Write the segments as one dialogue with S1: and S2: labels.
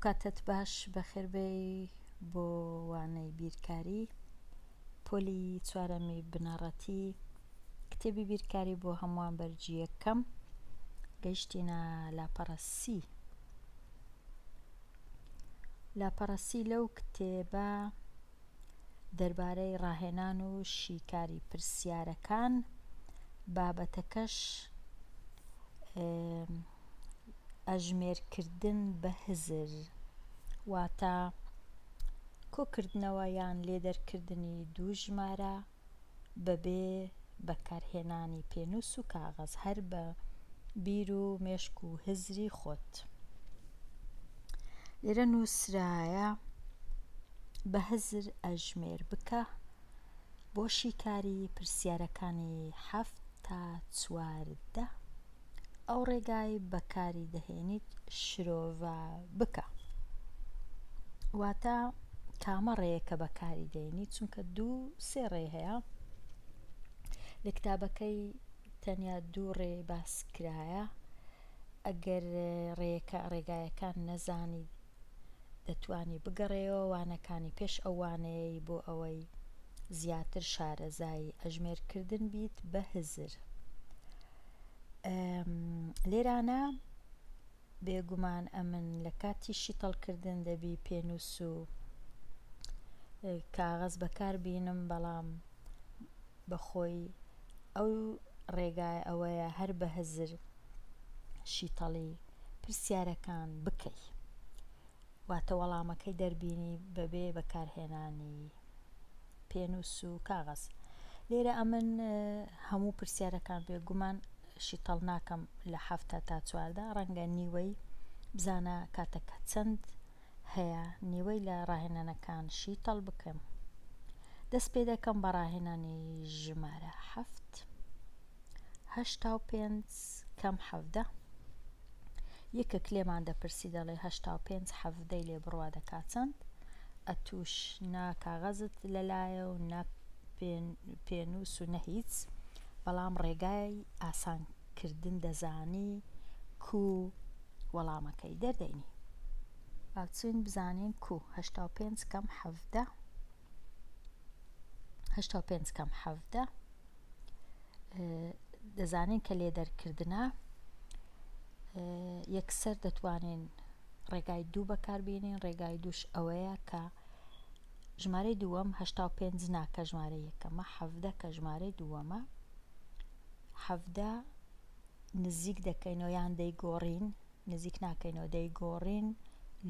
S1: کاتت باش بەخێربێی بۆ وانەی بیرکاری. پۆلی چوارەمی بنەڕەتی کتێبی بیرکاری بۆ هەمووان بەرجی یەکەم. گەیشتینە لاپەڕەسی. لاپەڕەسی لەو کتێبە دەربارەی ڕاهێنان و شیکاری پرسیارەکان، بابەتەکەش ئەژمێرکردن بە هزر، واتە کۆکردنەوە یان لێدەرکردنی دوو ژمارە بەبێ بەکارهێنانی پێنووس و کاغەز، هەر بە بیر و مێشک و هزری خۆت. لێرە نووسرایە بە هزر ئەژمێر بکە بۆ شیکاری پرسیارەکانی 7 تا 14. ئەو ڕێگای بەکاری دەهێنیت شرۆڤە بکە، واتە کامە ڕێیە کە بەکاری دێنی، چونکە 2-3 ڕێ هەیە. لە کتابەکەی تەنیا 2 ڕێ باس کرایە. ئەگەر ڕێگایەکان نەزانی دەتوانی بگەڕێەوە وانەکانی پێش ئەو وانەیەی بۆ ئەوەی زیاتر شارەزای ئەژمێرکردن بیت بە هزر. لێرانە بێگومان ئەمن لە کاتی شیتەڵکردن دەبی پێنووس و کاغەز بەکار بینم، بەڵام بەخۆی ئەو ڕێگای ئەوەیە هەر بە هزر شیتەڵی پرسیارەکان بکەی، واتە وەڵامەکەی دەربینی بەبێ بەکارهێنانی پێنووس و کاغەز. لێرە ئەمن هەموو پرسیارەکان بێگومان شیتەڵ ناکەم لە 7 تا 14، ڕەنگە نیوەی بزانە کاتەکە چەند هەیە نیوەی لە ڕاهێنانەکان شیتەڵ بکەم. دەست پێ دەکەم بە ڕاهێنانی ژمارە 7، 85 کەم 17. یەکێک لێمان دەپرسی دەڵێ 85 17 لێ بڕوا دەکات چەند؟ ئەتوش نا کاغەزت لەلایە و نا پێنووس و نە هیچ، بەڵام ڕێگای ئاسانکردن دەزانی کو وەڵامەکەی دەردەینی. باچین بزانین کو 85 کەم 17. 85 کەم 17 دەزانین کە لێدەرکردنە یەکسەر دەتوانین ڕێگای 2 بەکاربێنین. ڕێگای دووش ئەوەیە کە ژمارەی دووەم 85 ناکە ژمارە یەکەمە، 17 کە ژمارەی دووەمە. 17 نزیک دەکەینەوە یان دەیگۆڕین، نزیک ناکەینەوە، دەیگۆڕین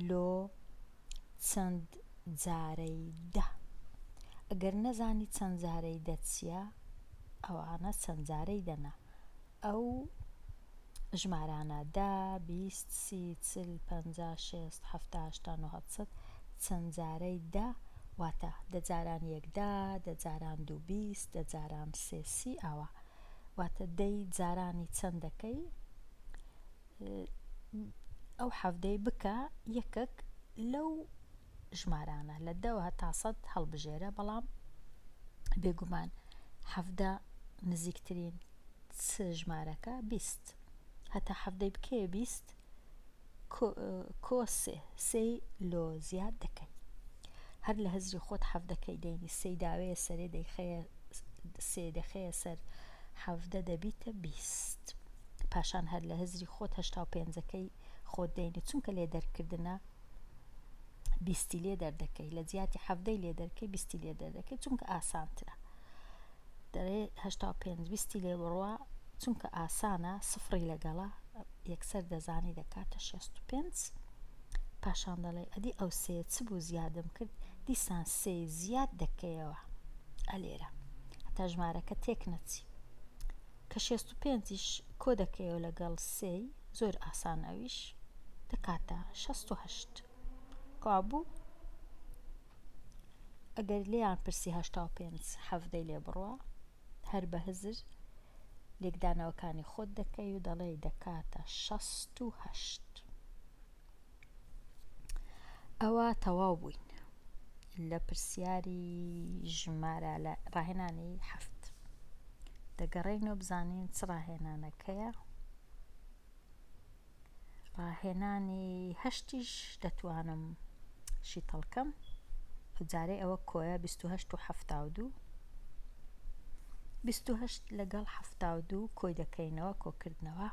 S1: لۆ چەند جارەی دە. ئەگەر نەزانی چەند جارەی دە چییە، ئەوانە چەند جارەی دەنا. ئەو ژمارانە 10 20 30 40 50 60 70 80 90 چەند جارەی دە، واتە دە جاران 1 10، دە جاران 2 20، دە جاران 3 30 ئاوە، واتە دەی جارانی چەند دەکەی. ئەو 17 بکە یەکێک لەو ژمارانە لە 10 هەتا 100 هەڵبژێرە، بەڵام بێگومان 17 نزیکترین ژمارەکە 20، هەتا 17 بکەیە 20 کۆ 3 لۆ زیاد دەکەی. هەر لە هەزری خۆت 17کەی دەینی، 3 داوەیە سەرێ دەیخەیە 3 دەخەیە سەر 17 دەبیتە 20. پاشان هەر لە هەزری خۆت 85کەی خۆت دەینی، چونکە لێ دەرکردنە 20 لێ دەردەکەی، لە جیاتی 17 لێ دەرکەی 20 لێ دەردەکەی، چونکە ئاسانترە. دەڵێ 85 20 لێ بڕوا، چونکە ئاسانە سفری لەگەڵا یەکسەر دەزانی دەکاتە 65. پاشان دەڵێ ئەدی ئەو سێ چ بوو زیادم کرد، دیسان سێ زیاد دەکەیەوە ئەلێرە هەتا ژمارەکە تێک نەچی، کە 65ش کۆ دەکەیەوە لەگەڵ سێی، زۆر ئاسان ئەویش دەکاتە 68. کابوو ئەگەر لێیان پرسی 85 17 لێ بڕوا، هەر بە هزر لێکدانەوەکانی خۆت دەکەی و دەڵێ دەکاتە 68. ئەوە تەواو بووین لە پرسیاری ژمارە لە ڕاهێنانی 7. دەگەڕێینەوە بزانین چ ڕاهێنانەکەیە. ڕاهێنانی هەشتیش دەتوانم شیتەڵکەم. جارێ ئەوە کۆیە 28 و 72 28 لەگەڵ 72 کۆی دەکەینەوە کۆکردنەوە.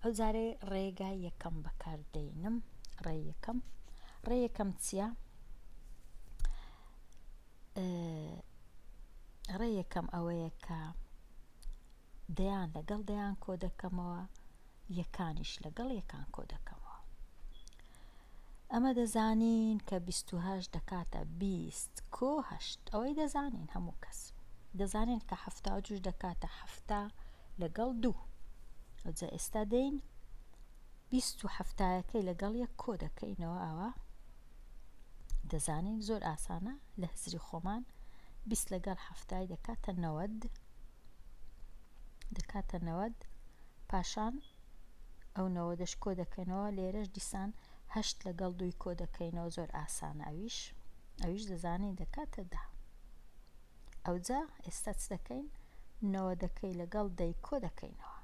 S1: ئەو جارێ ڕێگای یەکەم بەکاردێنم. ڕێ یەکەم چییە؟ ڕێ یەکەم ئەوەیە کە دەیان لەگەڵ دەیان کۆ دەکەمەوە، یەکانیش لەگەڵ یەکان کۆ دەکەمەوە. ئەمە دەزانین کە 28 دەکاتە 20 کۆ 8. ئەوەی دەزانین هەموو کەس دەزانین کە 76 دەکاتە 7 لەگەڵ 2. ئەوجا ئێستا دەین 27یەکەی لەگەڵ یەک کۆ دەکەینەوە. ئەوە دەزانین زۆر ئاسانە لە هزری خۆمان. 20 لەگەڵ 7 دەکاتە 90. پاشان ئەو 90ش کۆ دەکەینەوە. لێرەش دیسان 8 لەگەڵ 2 کۆ دەکەینەوە. زۆر ئاسانە. ئەویش دەزانین دەکاتە 10. ئەوجا ئێستا چ دەکەین؟ 90ەکەی لەگەڵ 10 کۆ دەکەینەوە.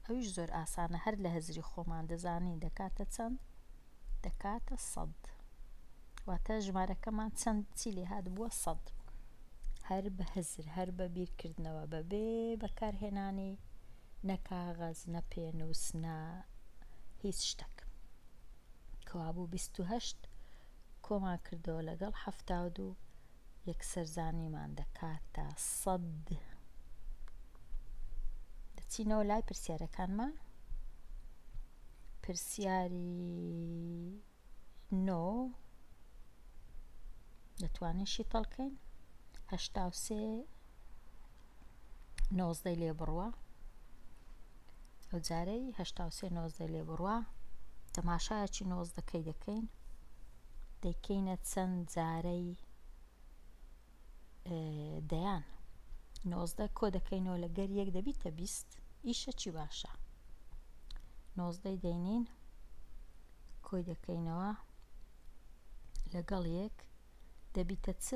S1: ئەویش زۆر ئاسانە، هەر لە هزری خۆمان دەزانین دەکاتە چەند؟ دەکاتە 100. واتە ژمارەکەمان چەند چی لێ هات بووە؟ 100. هەر بە هزر، هەر بە بیرکردنەوە، بەبێ بەکارهێنانی نە کاغەز، نە پێنووس، نە هیچ شتێک. کەوابوو 28 کۆمان کردەوە لەگەڵ 72 یەکسەرزانیمان دەکاتە 100. دەچینەوە لای پرسیارەکانمان. پرسیاری 9 دەتوانین شیتەڵکەین. 83 19 لێ بڕوە. ئەو جارەی 83 19 لێ بڕوە. تەماشایەکی 19کەی دەکەین. دەیکەینە چەند جارەی دەیان. 19 کۆ دەکەینەوە لەگەر یەک دەبیتە 20. ئیشەکی باشە. 19 دەینین کۆی دەکەینەوە لەگەڵ یەک دەبیتە چ؟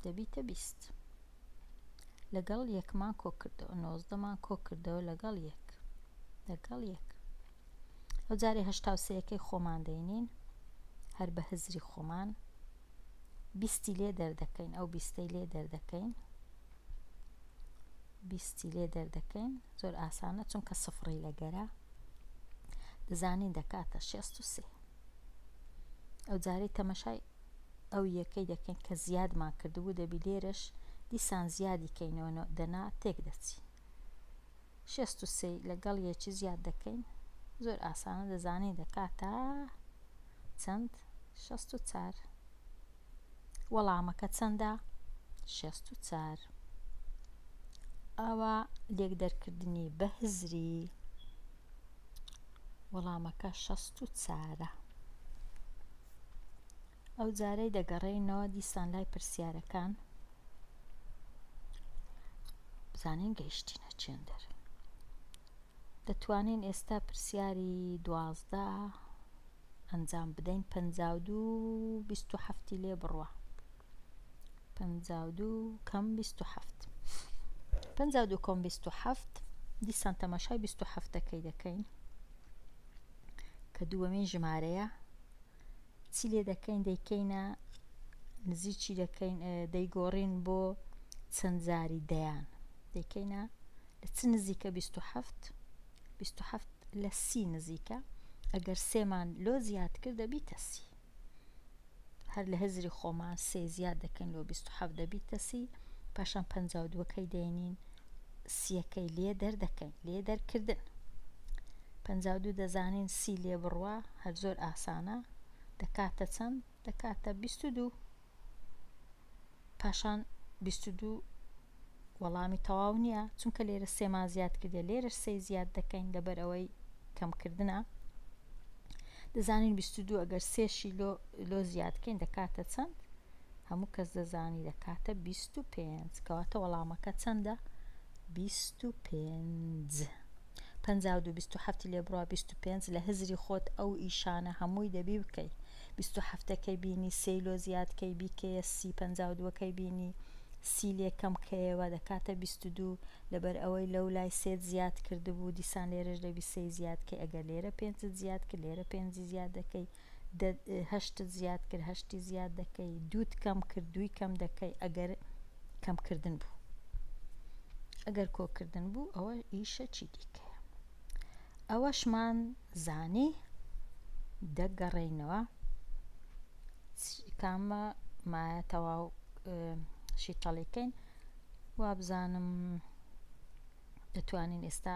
S1: دەبیتە 20. لەگەڵ یەکمان کۆ کردەوە. 19مان کۆ کردەوە لەگەڵ یەک. ئەو جارێ 83یەکەی خۆمان دەینین هەر بە هزری خۆمان. 20 لێ دەردەکەین. ئەو 20 لێ دەردەکەین. 20 لێ دەردەکەین. زۆر ئاسانە چونکە سفری لەگەرە. دەزانین دەکاتە 63. ئەو جارەی تەمەشای ئەو یەکەی دەکەین کە زیادمان کردبوو. دەبی لێرەش دیسان زیادی کەینەوە دەنا تێک دەچی. 63 لەگەڵ یەکی زیاد دەکەین. زۆر ئاسانە دەزانین دەکاتە چەند؟ 64. وەڵامەکە چەندە؟ 64. ئەوە لێک دەرکردنی بە هزری وەڵامەکە 64. ئەو جارەی دەگەڕێینەوە دیسان لای پرسیارەکان. بزانین گەیشتینە چێندەر. دەتوانین ئێستا پرسیاری 12 ئەنجام بدەین. 52 27 لێ بڕوە. 52 کەم 27. 52 کۆم 27 دیسان تەماشای 27ەکەی دەکەین کە دووەمین ژمارەیە. چی لێ دەکەین؟ دەیکەینە نزیکی دەکەین، دەیگۆڕین بۆ چەند جاری دەیان. دەیکەینە لە چ نزیکە؟ 27 لە 30 نزیکە. ئەگەر سێمان لۆ زیاد کرد دەبیتە 30. هەر لە هزری خۆمان 3 زیاد دەکەین لۆ 27 دەبیتە 30. پاشان 52کەی دێنین 30یەکەی لێ دەردەکەین. لێ دەرکردن. 52 دەزانین 30 لێ بڕوە. هەر زۆر ئاسانە. دەکاتە چەند؟ دەکاتە 22. پاشان 22 وەڵامی تەواو نییە چونکە لێرە سێمان زیاد کردێ. لێرەش 3 زیاد دەکەین لەبەر ئەوەی کەمکردنە. دەزانین 22 ئەگەر 3شی لۆ زیادکەین دەکاتە چەند؟ هەموو کەس دەزانی دەکاتە 25. کەواتە وەڵامەکە چەندە؟ 25. 52 27 لێ بڕوا 25. لە هزری خۆت ئەو ئیشانە هەمووی دەبی بکەی. 27ەکەی بینی 3 لۆ زیادکەی بیکەیە 30. 52کەی بینی سی لێکەم کەیەوە دەکاتە 22 لەبەر ئەوەی لەو لای سێت زیاد کردبوو دیسان لێرەش دەبی سێی زیاد کە ئەگەر لێرە پێنجت زیاد کرد لێرە پێنجی زیاد دەکەی هەشتت زیاد کرد هەشتی زیاد دەکەی دووت کەم کرد دووی کەم دەکەی ئەگەر کەمکردن بوو ئەگەر کۆکردن بوو ئەوە ئیشە چی دیکەیە ئەوەشمان زانی دەگەڕێینەوە کامە مایە تەواو شیتەڵیکەین وابزانم دەتوانین ئێستا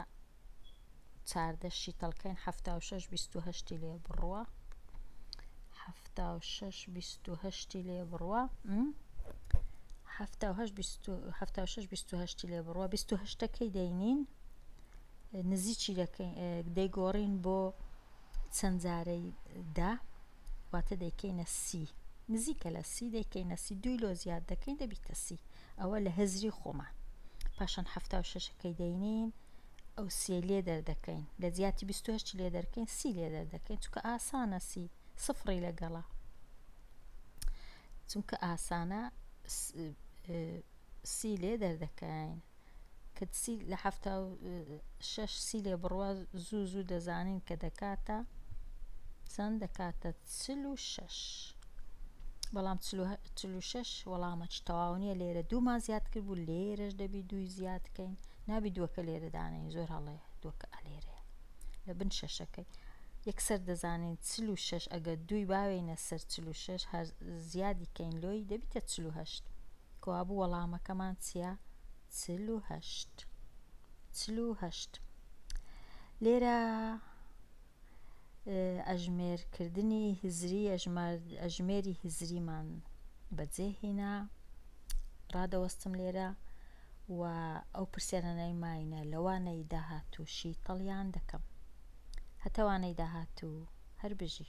S1: 14 شیتەڵکەین 76 28 لێ بڕوە 76 28 لێ بڕوە 76 28 لێ بڕوە 28ەکەی دەینین نزیکی دەیگۆڕین بۆ چەند جارەی دا واتە دەیکەینە سی نزیکە لە سی دەیکەینە سی دوی لۆ زیاد دەکەین دەبیتە سی ئەوە لە هەزری خۆمان پاشان 76ەکەی دەینین ئەو سێ لێ دەردەکەین لە زیاتی 28 لێ دەرکەین سی لێ دەردەکەین چونکە ئاسانە سی سفری لەگەڵە چونکە ئاسانە سی لێ دەردەکەین کە سی لە 76 سی لێ بڕوە زوو دەزانین کە دەکاتە چەند دەکاتە 46 بەڵام 46 وەڵامەچ تەواو نییە لێرە دوومان زیاد کرد بوو لێرەش دەبی دووی زیادکەین نابی دووەکە لێرە دانەین زۆر هەڵەیە دووەکە ئەلێرەیە لە بن شەشەکەی یەکسەر دەزانین 46 ئەگەر دووی باوێنە سەر 46 هەر زیادی کەین لۆی دەبیتە 48 کەوابوو وەڵامەکەمان چییە 48 لێرە ئەژمێرکردنی هزری ئەژمێری هزریمان بەجێهێنا ڕادەوەستم لێرە و ئەو پرسیارانەی ماینە لەوانەی داهاتوو شیتەڵیان دەکەم هەتەوانەی داهاتوو هەر بژی